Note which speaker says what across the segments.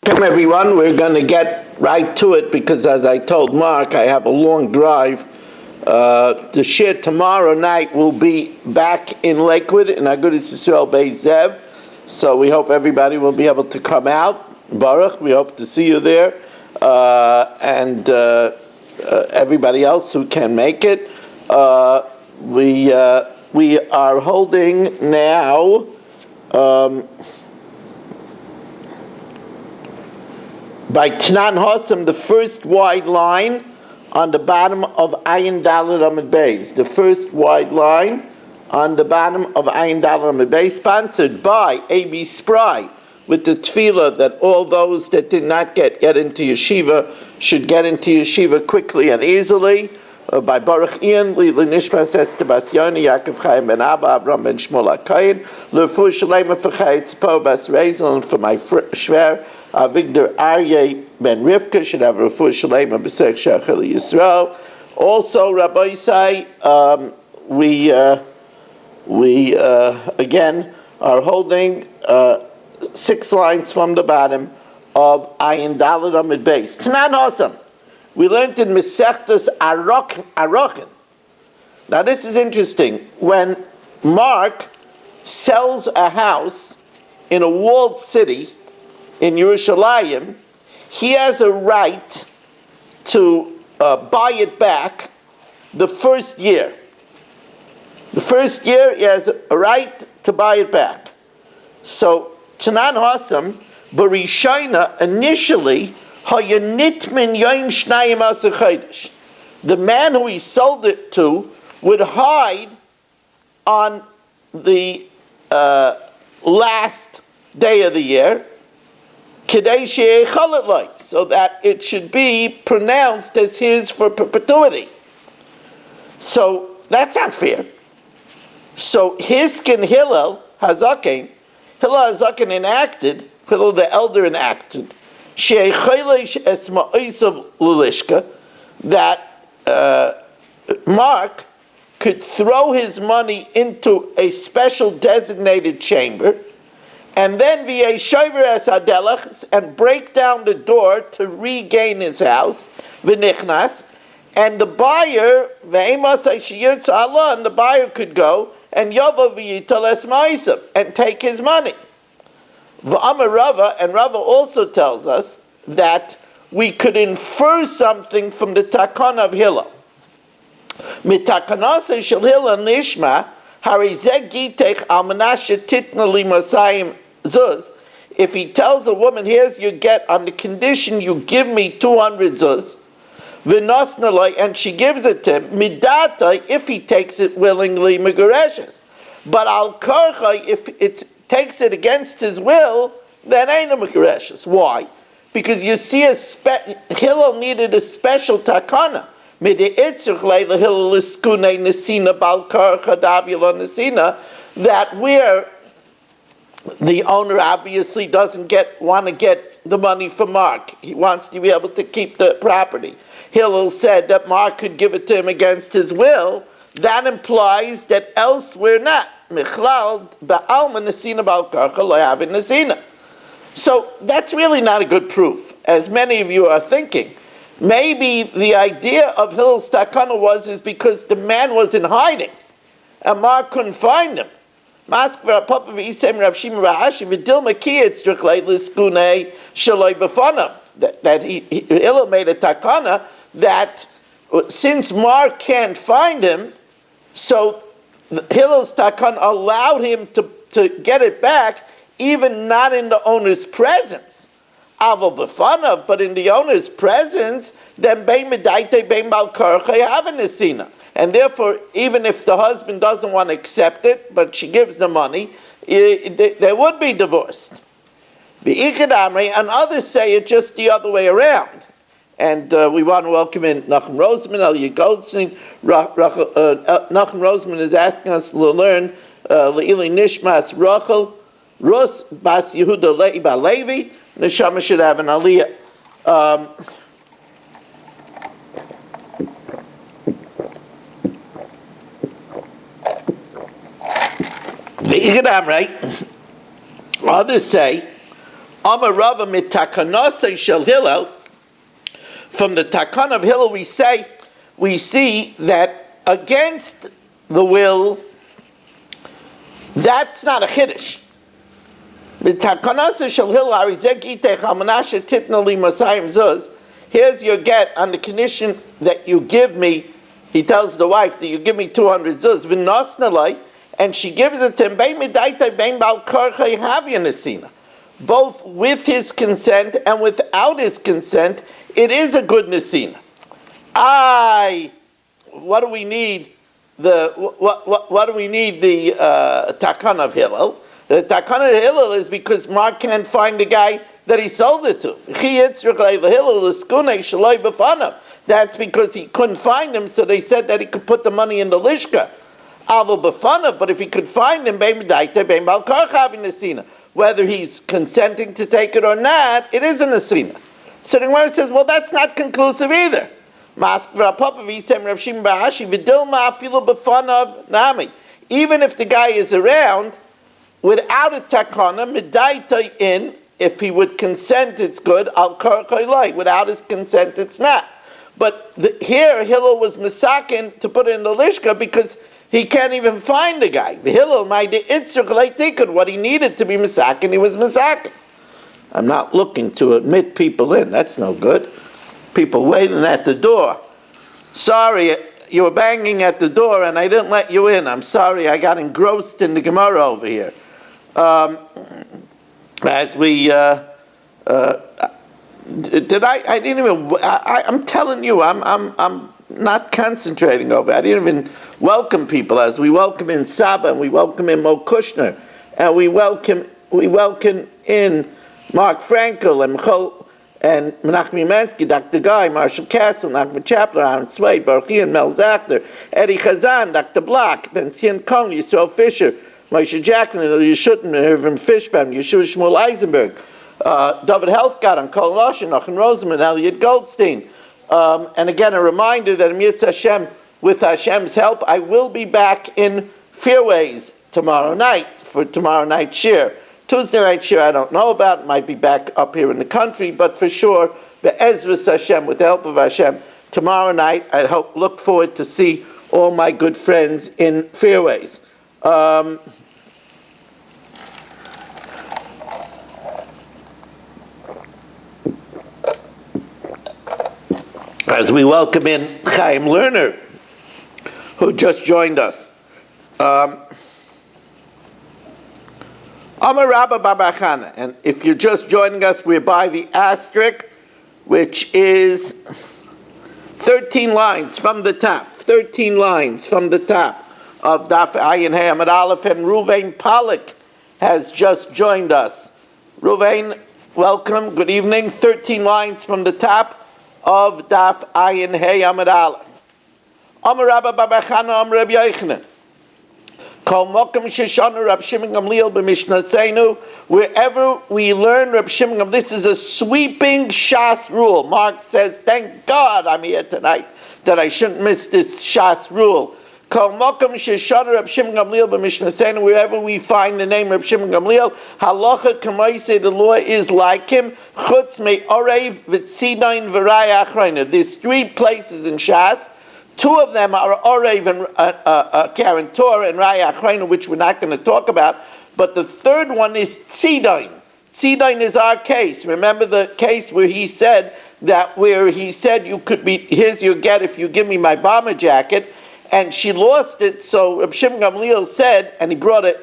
Speaker 1: Welcome everyone. We're going to get right to it because, as I told Mark, I have a long drive. The shir tomorrow night will be back in Lakewood in Agudas Yisrael Beis Zev. So we hope everybody will be able to come out. Baruch, we hope to see you there, and everybody else who can make it. We are holding now. By Tnan Hosam, the first wide line on the bottom of Ayin Dalet Amud Beis. The first wide line on the bottom of Ayin Dalet Amud Beis, sponsored by A.B. Spry, with the tefillah that all those that did not get into yeshiva should get into yeshiva quickly and easily. By Baruch Ian, Lili Nishmas Esther Bas Yoni, Yaakov Chaim Ben Abba, Abram Ben Shmuel HaKayin, L'Refu Shalema for Chayit Tzpo Bas Rezel, and for my shver, Victor Aryeh Ben Rivka should have Refu Shalema B'Sek Shachel Yisrael. Also, Rabbi Isai, we again are holding 6 lines from the bottom of Ayin Dalet Amud Beis. Tnan Hosam. We learned in Mesechtas Arochen. Now this is interesting. When Mark sells a house in a walled city in Yerushalayim, he has a right to buy it back the first year. The first year he has a right to buy it back. So Tanan Hosam, Barishayna, initially, the man who he sold it to would hide on the last day of the year, so that it should be pronounced as his for perpetuity. So that's not fair. So Hiskin Hillel Hazakin enacted, Hillel the elder enacted, that Mark could throw his money into a special designated chamber and then and break down the door to regain his house, v'nichnas, and the buyer, and the buyer could go and and take his money. V'amar Rava, and Rava also tells us that we could infer something from the takana of Hillel. Mitakanase shel Hillel nishma harizeh gitech al menashe titna li masayim zuz. If he tells a woman, here's your get on the condition you give me 200 zuz, v'nosnaloi, and she gives it to him, midata, if he takes it willingly, megareshes. But al karcha, if it takes it against his will, then ain't a megareshes. Why? Because you see, Hillel needed a special takana. That where the owner obviously doesn't want to get the money from Mark. He wants to be able to keep the property. Hillel said that Mark could give it to him against his will. That implies that elsewhere not. So that's really not a good proof, as many of you are thinking. Maybe the idea of Hillel's takana is because the man was in hiding, and Mark couldn't find him. That Hillel made a takana that since Mark can't find him, so Hillel's takana allowed him to get it back, even not in the owner's presence. Aval b'fanav, but in the owner's presence, then bein medaite bein bal karcha havenesina. And therefore, even if the husband doesn't want to accept it, but she gives the money, they would be divorced. V'ikad amri, and others say it just the other way around. And we want to welcome in Nachum Roseman, Elia Goldstein. Nachum Roseman is asking us to learn Le'ili Nishmas Rachel, Rus Bas Yehuda Le'i Levi. Neshama should have an aliyah. The Ikadam, right? Others say Amar Rava mitakanasei shel Hillel. From the takan of Hillel, we see that against the will, that's not a chiddush. Mitakanasei shel Hillel harizeh gitech al menashe titna li masayim zuz. Here's your get on the condition that you give me. He tells the wife that you give me 200 zuz v'nosnalai, and she gives it to him. Bein midaitai bein bal karchai havya nesina. Both with his consent and without his consent, it is a good nesina. What do we need? What do we need the takan of Hillel? The takan of Hillel is because Mark can't find the guy that he sold it to. That's because he couldn't find him, so they said that he could put the money in the lishka. But if he could find him, whether he's consenting to take it or not, it is a nesina. So the Gemara says, well, that's not conclusive either. Even if the guy is around, without a takana, midaita in, if he would consent, it's good. Al karchaylai, without his consent, it's not. But here, Hillel was misakin to put it in the lishka because he can't even find the guy. The Hillel might taken what he needed to be misakin. He was misakin. I'm not looking to admit people in. That's no good. People waiting at the door. Sorry, you were banging at the door and I didn't let you in. I'm sorry, I got engrossed in the Gemara over here. I'm telling you, I'm not concentrating over it. I didn't even welcome people as we welcome in Saba and we welcome in Mo Kushner and we welcome in Mark Frankel and Menachem Yemensky, Dr. Guy, Marshall Castle, Nachman Chapler, Aaron Swade, Baruch Ian, Mel Zachter, Eddie Chazan, Dr. Block, Ben Sion Kong, Yisrael Fisher, Moshe Jacklin, Elie Schutten, Irvin Fishbaum, Yeshua Shmuel Eisenberg, David Helfgott, and Kol Loshen, Nachman Rosenman, Elliot Goldstein. And again, a reminder that Amitzvah Hashem, with Hashem's help, I will be back in Fairways tomorrow night for tomorrow night shir. Tuesday night shir I don't know about, might be back up here in the country, but for sure, Be'ezras Hashem, with the help of Hashem, tomorrow night I look forward to see all my good friends in Fairways. As we welcome in Chaim Lerner, who just joined us. Amar Rabba Babachana, and if you're just joining us, we're by the asterisk, which is 13 lines from the top. 13 lines from the top of Daf Ayin Hey Amud Aleph, and Ruvain Pollack has just joined us. Ruvain, welcome, good evening. 13 lines from the top of Daf Ayin Hey Amud Aleph. Amar Rabba Babachana Amar Rabbi Yochanan. Wherever we learn Reb Shimon Gamliel, this is a sweeping Shas rule. Mark says, thank God I'm here tonight, that I shouldn't miss this Shas rule. Wherever we find the name Reb Shimon Gamliel, halacha k'maaseh, the law is like him. Chutz me'orev v'tzidain v'raya achrayna. There's 3 places in Shas. 2 of them are Orev and Karen Torah and Raya Achrayna, which we're not going to talk about. But the 3rd one is Tzidain. Tzidain is our case. Remember the case where he said you could be, here's your get if you give me my bomber jacket, and she lost it. So Reb Shimon Gamliel said, and he brought a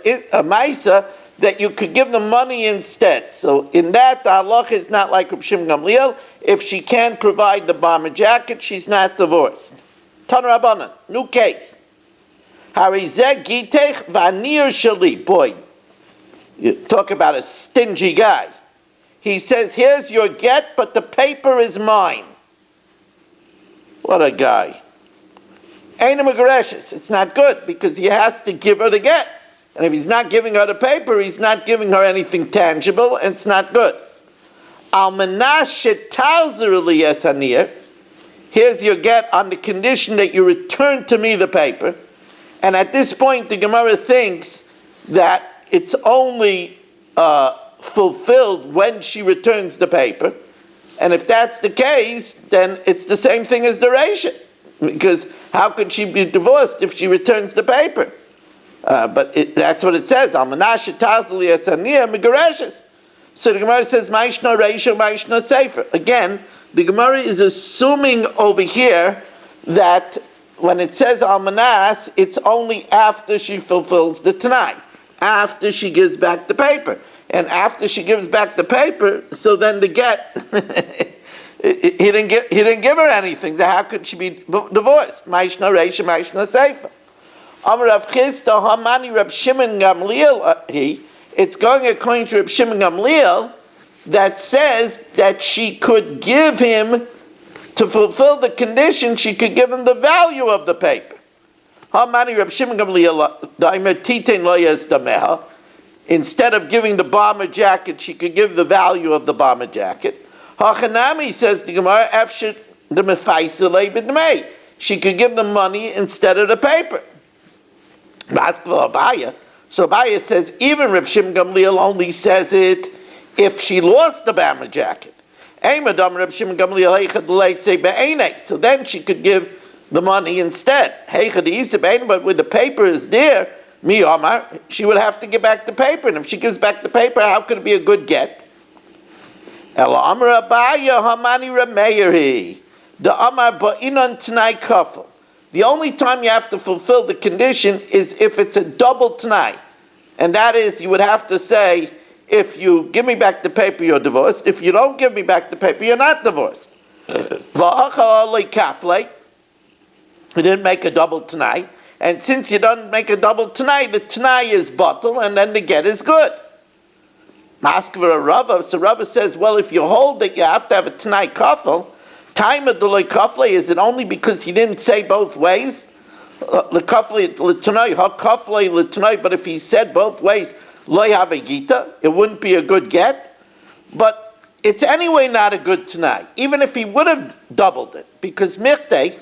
Speaker 1: maisa, that you could give the money instead. So in that, the halacha is not like Reb Shimon Gamliel. If she can't provide the bomber jacket, she's not divorced. Tan Rabbanan, new case. Harizeh gitech v'anir shali. Boy, you talk about a stingy guy. He says, here's your get, but the paper is mine. What a guy. Ain't a magareshis. It's not good, because he has to give her the get. And if he's not giving her the paper, he's not giving her anything tangible, and it's not good. Al menash shetauzer li esanir. Here's your get on the condition that you return to me the paper. And at this point, the Gemara thinks that it's only fulfilled when she returns the paper. And if that's the case, then it's the same thing as duration. Because how could she be divorced if she returns the paper? But that's what it says. So the Gemara says, Maishna Reisha, Maishna Sefer. Again, the Gemara is assuming over here that when it says Almanas, it's only after she fulfills the Tanai, after she gives back the paper. And after she gives back the paper, so then the get, he didn't give her anything. How could she be divorced? Maishna Reisha, Maishna Sefer. Amar Rav Chisda, Hamani Reb Shimon Gamliel, it's going according to Reb Shimon Gamliel that says that she could give him, to fulfill the condition, she could give him the value of the paper. Hamani Reb Shimon Gamliel, Daimer Titain Lo Yezdameha. Instead of giving the bomber jacket, she could give the value of the bomber jacket. Hachanami, says the Gemara, Efshit the Mefaisa Leibidmei. She could give the money instead of the paper. So Abaya says even Reb Shimon Gamliel only says it if she lost the bomber jacket. So then she could give the money instead. But when the paper is there, she would have to give back the paper. And if she gives back the paper, how could it be a good get? The only time you have to fulfill the condition is if it's a double t'nai. And that is, you would have to say, if you give me back the paper, you're divorced. If you don't give me back the paper, you're not divorced. He didn't make a double t'nai. And since you don't make a double t'nai, the t'nai is bottle, and then the get is good. Maskva Rava, so Rava says, well, if you hold that you have to have a t'nai kafel, time of the loy kafle, is it only because he didn't say both ways? But if he said both ways, loy have a gita, it wouldn't be a good get. But it's anyway not a good t'nai, even if he would have doubled it, because mirtei,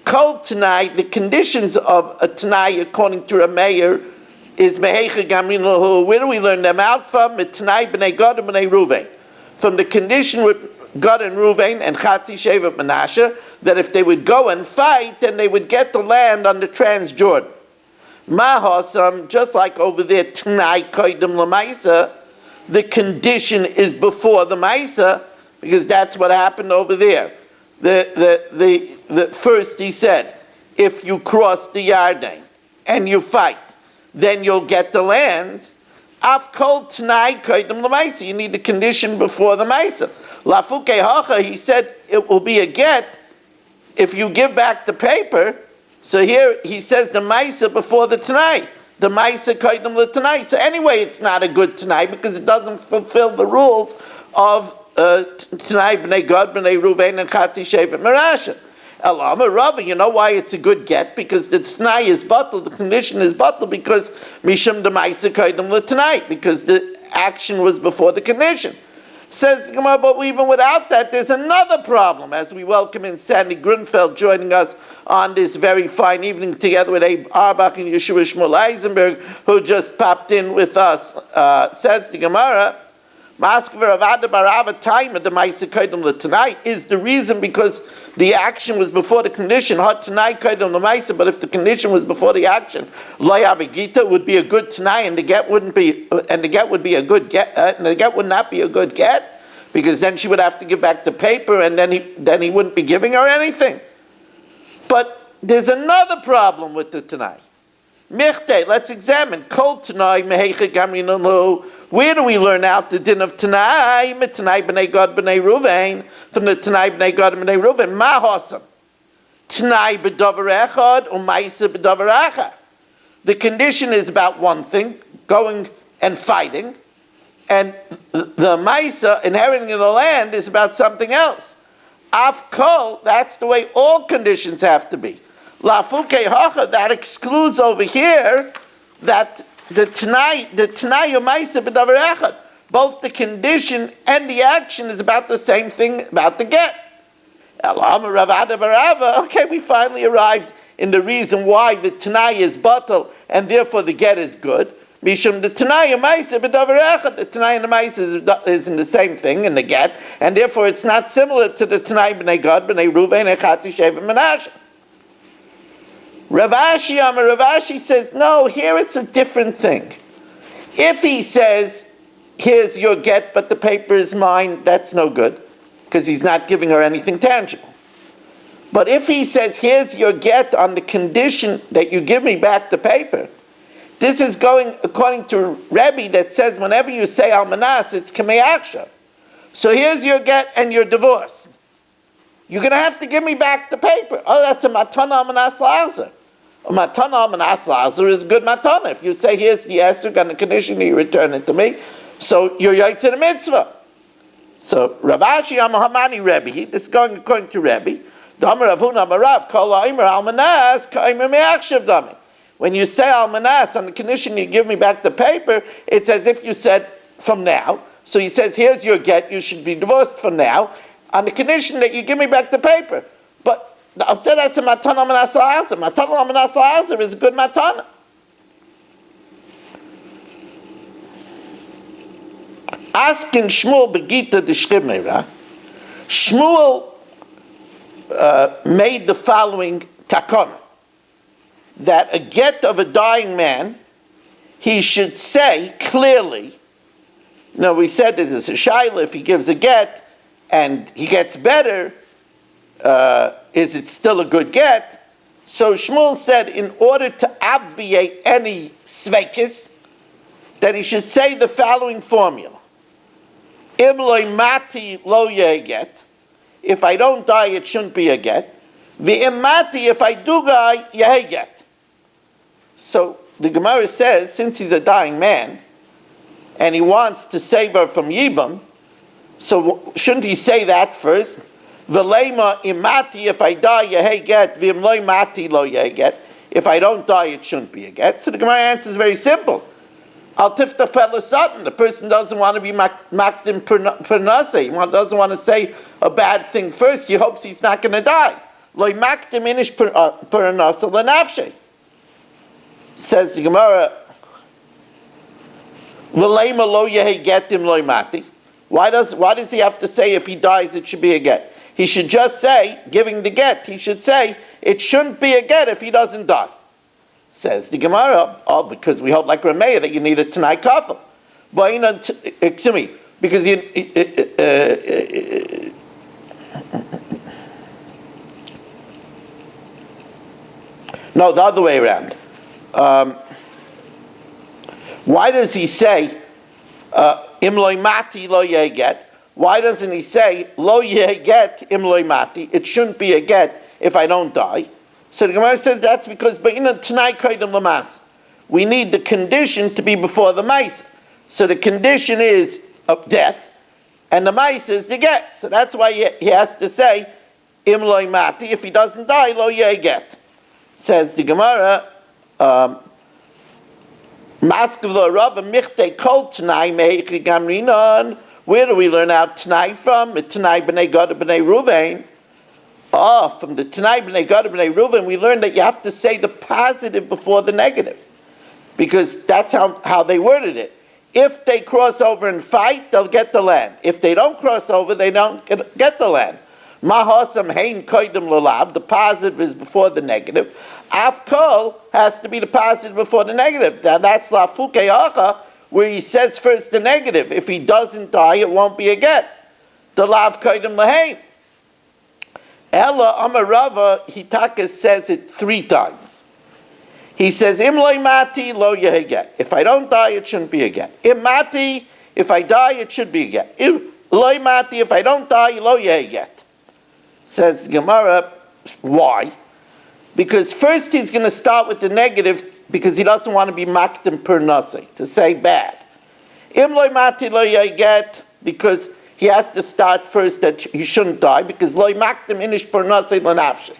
Speaker 1: kol t'nai, the conditions of a t'nai according to a mayor is mehecha gamrin lahu. Where do we learn them out from? T'nai b'nei Gad and b'nei Ruvain. From the condition with Gad and Ruvain and Chatzi Shevet Menashe, that if they would go and fight, then they would get the land on the Transjordan. Mahasam, just like over there, t'nai koydem l'maisa, the condition is before the maisa, because that's what happened over there. The first he said, if you cross the Yarden and you fight, then you'll get the lands. Af kol t'nai koydem l'maisa, you need the condition before the maisa. Lafuke hacha, he said it will be a get if you give back the paper. So here he says the maisa before the t'nai. The maisa koydem l't'nai. So anyway, it's not a good t'nai because it doesn't fulfill the rules of t'nai b'nei Gad, b'nei Ruvain, and Chatzi Shevet Menashe. Elama Rava, you know why it's a good get? Because the t'nai is bottled, the condition is bottled, because mishum the maisa koydem l't'nai, because the action was before the condition. Says Gemara, but even without that, there's another problem. As we welcome in Sandy Grunfeld joining us on this very fine evening, together with Abe Arbach and Yeshua Shmuel Eisenberg, who just popped in with us. Says the Gemara, is the reason because the action was before the condition. But if the condition was before the action, would be a good t'nai, and the get wouldn't be, and the get would be a good get, and the get would not be a good get, because then she would have to give back the paper, and then he wouldn't be giving her anything. But there's another problem with the t'nai. Mirte, let's examine. Kol t'nai mehecha gamrin. Where do we learn out the din of Tanai? Tanai b'nei Gad b'nei Ruvain, from the Tanai b'nei Gad b'nei Ruvain. Ma hosam. Tanai b'davar echad u'maisa b'davar achad. The condition is about one thing, going and fighting, and the maisa, inheriting the land, is about something else. Af kol, that's the way all conditions have to be. Lafuke hacha, that excludes over here that the Tanai Yomaisa b'davar echad, both the condition and the action is about the same thing, about the get. Okay, we finally arrived in the reason why the Tanai is batal and therefore the get is good. Mishum the Tanai and Maisa b'davar echad. The Tanai and the Maisa is in the same thing in the get, and therefore it's not similar to the Tanai b'nei Gad b'nei Ruvain echatzi sheva Menashe. Rav Ashi says, no, here it's a different thing. If he says, here's your get, but the paper is mine, that's no good, because he's not giving her anything tangible. But if he says, here's your get on the condition that you give me back the paper, this is going according to Rebbe that says whenever you say almanas, it's kamei aksha. So here's your get and you're divorced. You're going to have to give me back the paper. Oh, that's a matana almanas la'azer. A matana almanas la'azer is good matana. If you say, here's the esrog on the condition that you return it to me, so you're yaitz in a mitzvah. So Rav Ashi Amahamani Rebbe, this is going according to Rebbe, when you say almanas on the condition you give me back the paper, it's as if you said from now. So he says, here's your get, you should be divorced from now, on the condition that you give me back the paper. But I'll say that's a matana almanas la'azer. Matana almanas la'azer is a good matana. Asking Shmuel begita de Shchimera, Shmuel made the following takana, that a get of a dying man, he should say clearly, we said this is a shaila, if he gives a get and he gets better, is it still a good get? So Shmuel said in order to obviate any sveikis, that he should say the following formula. Im loy mati lo get. If I don't die, it shouldn't be a get. V'im mati, if I do die, yeh get. So the Gemara says, since he's a dying man, and he wants to save her from Yibam, so shouldn't he say that first? V'leima imati, if I die, yeh get. V'im loy mati lo yeh get. If I don't die, it shouldn't be a get. So the Gemara answer is very simple. Al tifta pela satan. The person doesn't want to be makdim pernase. He doesn't want to say a bad thing first. He hopes he's not going to die. Lo makdim inish pernase lenafshe. Says the Gemara. V'leima lo yehi getim lo mati. Why does he have to say if he dies it should be a get? He should just say, giving the get, he should say it shouldn't be a get if he doesn't die. Says the Gemara, because we hold like Rameya that you need a Tanai Kafel. But excuse me, because no, the other way around. Why does he say im loy mati lo yeh get? Why doesn't he say lo yeh get im loy mati? It shouldn't be a get if I don't die. So the Gemara says that's because we need the condition to be before the mice. So the condition is of death, and the mice is the get. So that's why he has to say im loy mati. If he doesn't die, lo yeh get. Says the Gemara, where do we learn out Tanai from? Tanai b'nei Gad b'nei Ruvain. From the Tanai b'nei Gad b'nei Ruvain, we learned that you have to say the positive before the negative, because that's how they worded it. If they cross over and fight, they'll get the land. If they don't cross over, they don't get the land. Mahasam hein koidim lulav. The positive is before the negative. Afkol has to be the positive before the negative. Now that's lafuke acha, where he says first the negative. If he doesn't die, it won't be a get. The lav koidim lahein. Ella Amarava Hitaka says it 3 times. He says, Im loy mati lo yeh get. If I don't die, it shouldn't be a get. Im mati, if I die, it should be a get. Im loy mati, if I don't die, lo yeh get. Says the Gemara, why? Because first he's going to start with the negative because he doesn't want to be makdim per nasi, to say bad. Im loy mati lo yeh get, because he has to start first that he shouldn't die, because loy makdim inish per nasi l'nafshi.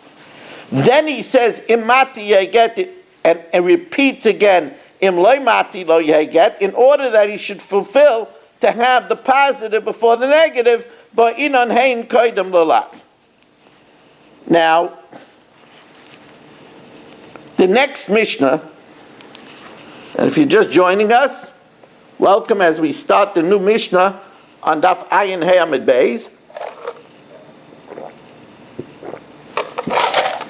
Speaker 1: Then he says, Im mati yeh get it, and repeats again, Im loy mati lo yeh get, in order that he should fulfill to have the positive before the negative, but inon hein koidem lolav. Now, the next Mishnah And if you're just joining us, welcome as we start the new Mishnah on Daf Ayin Hey Amid Beis.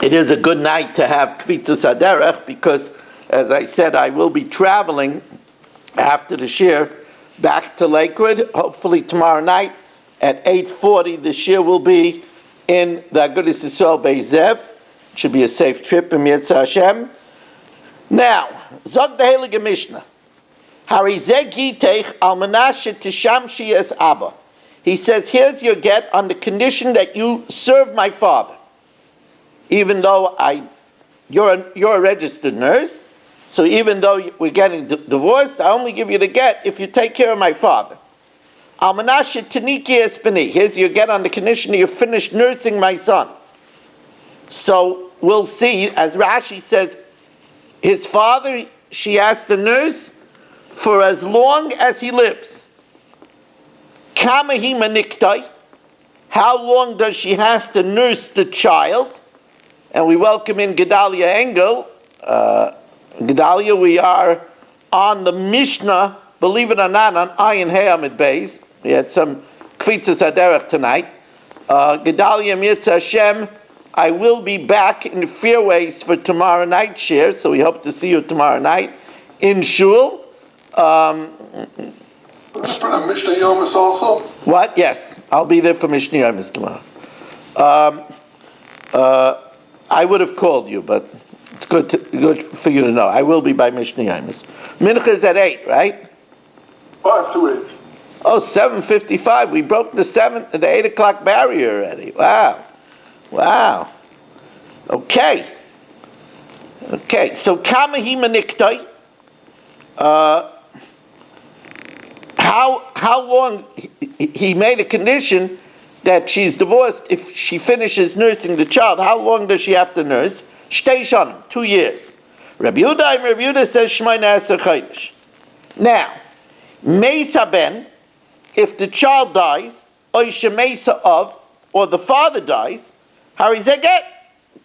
Speaker 1: It is a good night to have Kvitzas Haderech because, as I said, I will be traveling after the shir back to Lakewood. Hopefully tomorrow night at 8:40, the shir will be in the Agudas Yisrael Beis Zev. It should be a safe trip in Yitzhak Hashem. Now, Zog the Heilige Mishnah. Harizeh gitech al menashe tishamshi es Abba. He says, here's your get on the condition that you serve my father. Even though you're a registered nurse, so even though we're getting divorced, I only give you the get if you take care of my father. Al menashe tiniki es b'ni. Here's your get on the condition that you finish nursing my son. So we'll see, as Rashi says, his father, she has to nurse for as long as he lives. Kamahi maniktai. How long does she have to nurse the child? And we welcome in Gedalia Engel. Gedalia, we are on the Mishnah, believe it or not, on Ayin Hey Amid Beis. We had some Kvitzas Haderech tonight. Gedalia Yitzhak Hashem, I will be back in Fairways for tomorrow night share, so we hope to see you tomorrow night in Shul.
Speaker 2: Just for the Mishnah Yomi also?
Speaker 1: What? Yes, I'll be there for Mishnah Yomi tomorrow. I would have called you, but it's good for you to know. I will be by Mishnah Yomi. Mincha is at 8, right?
Speaker 2: 5 to 8.
Speaker 1: Oh, 7:55. We broke the 8 o'clock barrier already. Wow. Okay. So kamahi maniktai. How long he made a condition that she's divorced if she finishes nursing the child? How long does she have to nurse? Shtei shanim, 2 years. Rabbi Yehuda says shmayna aser chodesh. Now, meisa ben, if the child dies, oy shemeisa of, or the father dies, harizeh get,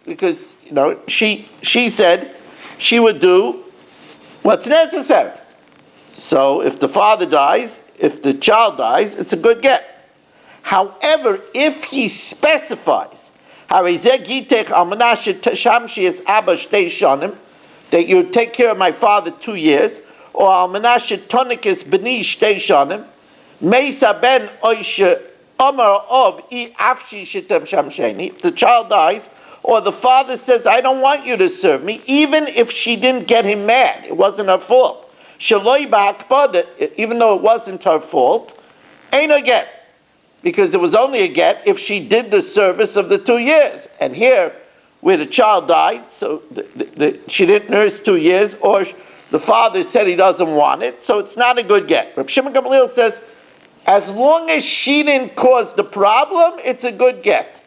Speaker 1: because she said she would do what's necessary. So if the father dies, if the child dies, it's a good get. However, if he specifies that you take care of my father 2 years, or if the child dies, or the father says, I don't want you to serve me, even if she didn't get him mad, it wasn't her fault. Even though it wasn't her fault, ain't a get. Because it was only a get if she did the service of the 2 years. And here, where the child died, so she didn't nurse 2 years, or the father said he doesn't want it, so it's not a good get. Reb Shimon Gamliel says, as long as she didn't cause the problem, it's a good get.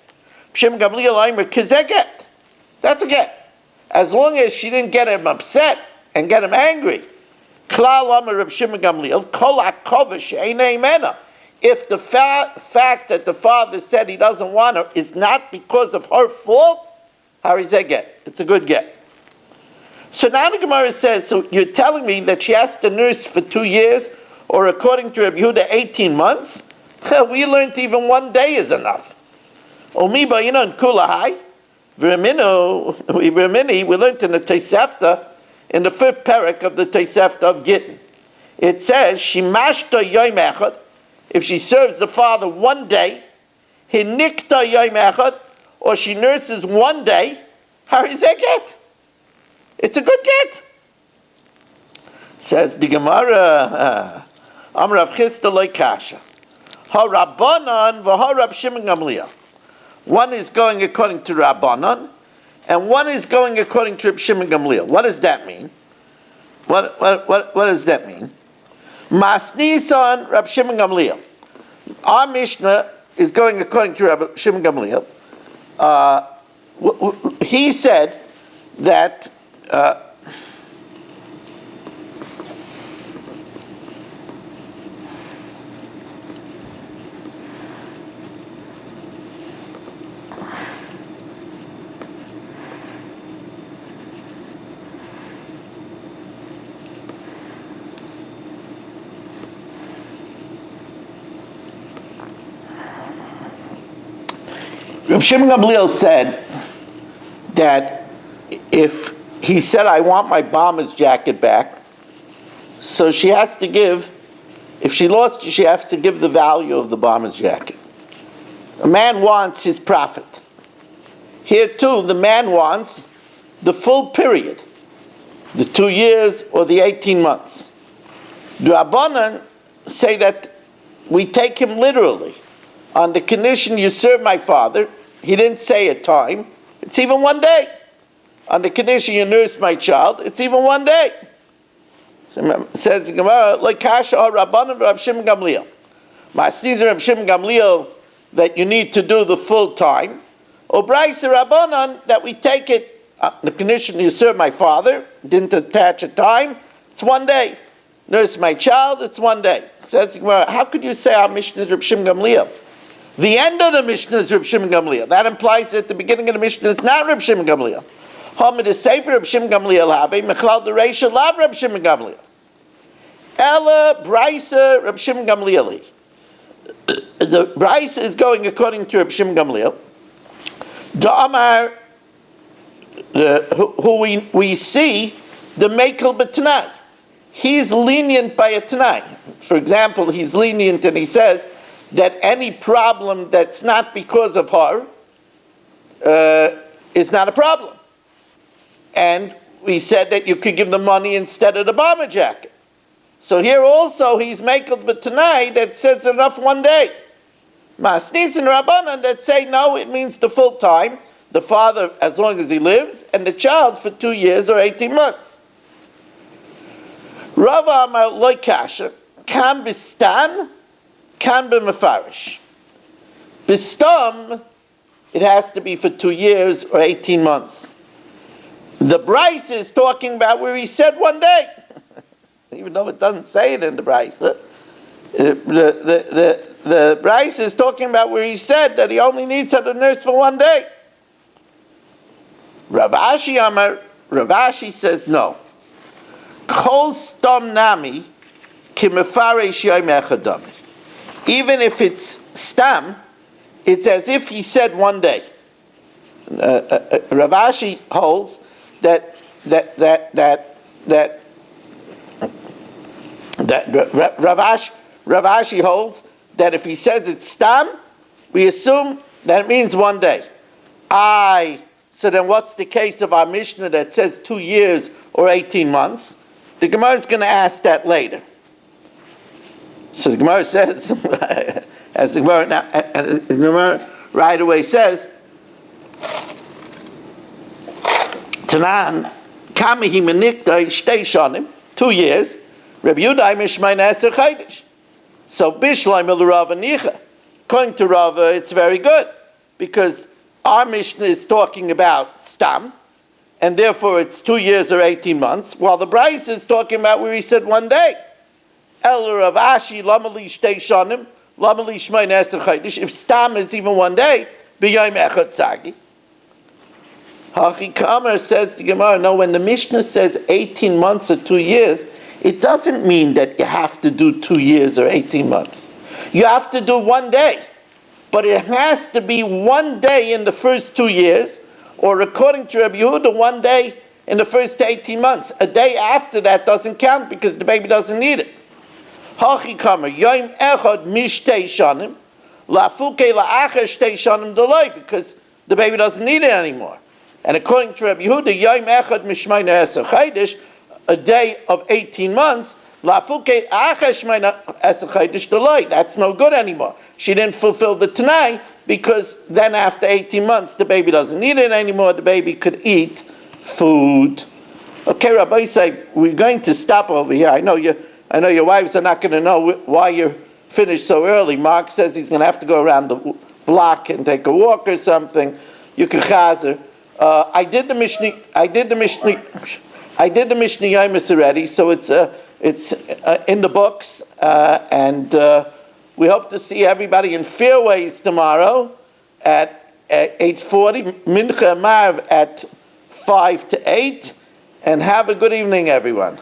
Speaker 1: Reb Shimon Gamliel, kizeh get. That's a get. As long as she didn't get him upset and get him angry. Klal Amar Reb Shimon Gamliel, kol hakova she'einei mena. If the fact that the father said he doesn't want her is not because of her fault, harizeh get. It's a good get. So now the Gemara says, so you're telling me that she has to nurse for 2 years, or according to Rabbi Yehuda, 18 months? We learned even 1 day is enough. Omi ba'ina in kulahai, we learned in the Tosefta, in the 5th parak of the Tosefta of Gittin. It says, Shimashta yom echad, if she serves the father 1 day, hinikta yom echad, or she nurses 1 day, harizeh get. It's a good get. Says the Gemara, Amrav Chisda loy kasha. Ha-Rabbanan v'ha-Rab Shimon Gamliel. One is going according to Rabbanan, and one is going according to Reb Shimon Gamliel. What does that mean? What does that mean? Masnisan Reb Shimon Gamliel. Our Mishnah is going according to Reb Shimon Gamliel. He said that Reb Shimon Gamliel said that if he said, I want my bomber's jacket back, so she has to give, if she lost it, she has to give the value of the bomber's jacket. A man wants his profit. Here too, the man wants the full period, the 2 years or the 18 months. The Rabbanan say that we take him literally. On the condition you serve my father, he didn't say a time, it's even 1 day. On the condition you nurse my child, it's even 1 day. So says the Gemara, like Kasha or Rabbanan Rab Shimon Gamliel. Ma'asnizer Rab Shimon Gamliel that you need to do the full time. Or Braisa Rabbanan that we take it on the condition you serve my father, didn't attach a time, it's 1 day. Nurse my child, it's 1 day. Says the Gemara, how could you say our Mishnah is Rab Shimon Gamliel? The end of the Mishnah is Rab Shimon Gamliel. That implies that the beginning of the Mishnah is not Rab Shimon Gamliel. Hamid is Sefer Rab Shimon Gamliel Habe, Mechlal Dereisha Lav Rab Shimon Gamliel. Ella Braisa Rab Shimon Gamliel. The Braisa is going according to Rab Shimon Gamliel. Da'amar, who we see, the Mekel B'Tanai. He's lenient by a Tanai. For example, he's lenient and he says that any problem that's not because of her is not a problem. And we said that you could give the money instead of the bomber jacket. So here also he's Mekel B'Tanai that says enough 1 day. Masnis and Rabbanan that say no, it means the full time, the father as long as he lives, and the child for 2 years or 18 months. Rava Amar Loi Kasha, Kan Bistan, Kan B'Mefarish. Bistam, it has to be for 2 years or 18 months. The Bryce is talking about where he said 1 day, even though it doesn't say it in the Bryce. The Bryce is talking about where he said that he only needs her to nurse for 1 day. Ravashi Amar, Ravashi says no. Kol stam nami kimefaresh yom echadami. Even if it's stam, it's as if he said 1 day. Ravashi holds that Ravashi holds that if he says it's stam, we assume that it means 1 day. So then what's the case of our Mishnah that says 2 years or 18 months? The Gemara is going to ask that later. So the Gemara says, as the Gemara right away says, Tanan, Kamihi Menikdai Shtei Shanim, 2 years, Reb Yudai Mishmai Neser Chaydish. So Bishleim El Rava Nicha. According to Rava, it's very good, because our Mishnah is talking about Stam, and therefore it's 2 years or 18 months, while the Bryce is talking about where he said 1 day. El Ravashi Lamali Shtei Shanim, Lamali Shmai Neser Chaydish. If Stam is even 1 day, B'yom Echad Sagi. Hachi Kamer says to Gemara, no, when the Mishnah says 18 months or 2 years, it doesn't mean that you have to do 2 years or 18 months. You have to do 1 day. But it has to be 1 day in the first 2 years, or according to Rabbi Yehuda, 1 day in the first 18 months. A day after that doesn't count because the baby doesn't need it. Hachi Kamer, Yom Echad Mishtei Shanim, Lafuke La'acher Shtei Shanim Deloi, because the baby doesn't need it anymore. And according to Rabbi Yehuda, Yom Echad Mishmai Neser Chaydish, a day of 18 months, that's no good anymore. She didn't fulfill the Tanai, because then after 18 months, the baby doesn't need it anymore. The baby could eat food. Okay, Rabbi Yisai, we're going to stop over here. I know your wives are not going to know why you're finished so early. Mark says he's going to have to go around the block and take a walk or something. You can chazer. I did the Mishnah Yomis already, so it's in the books, and we hope to see everybody in Fairways tomorrow at 8:40, Mincha Marv at 5 to 8, and have a good evening, everyone.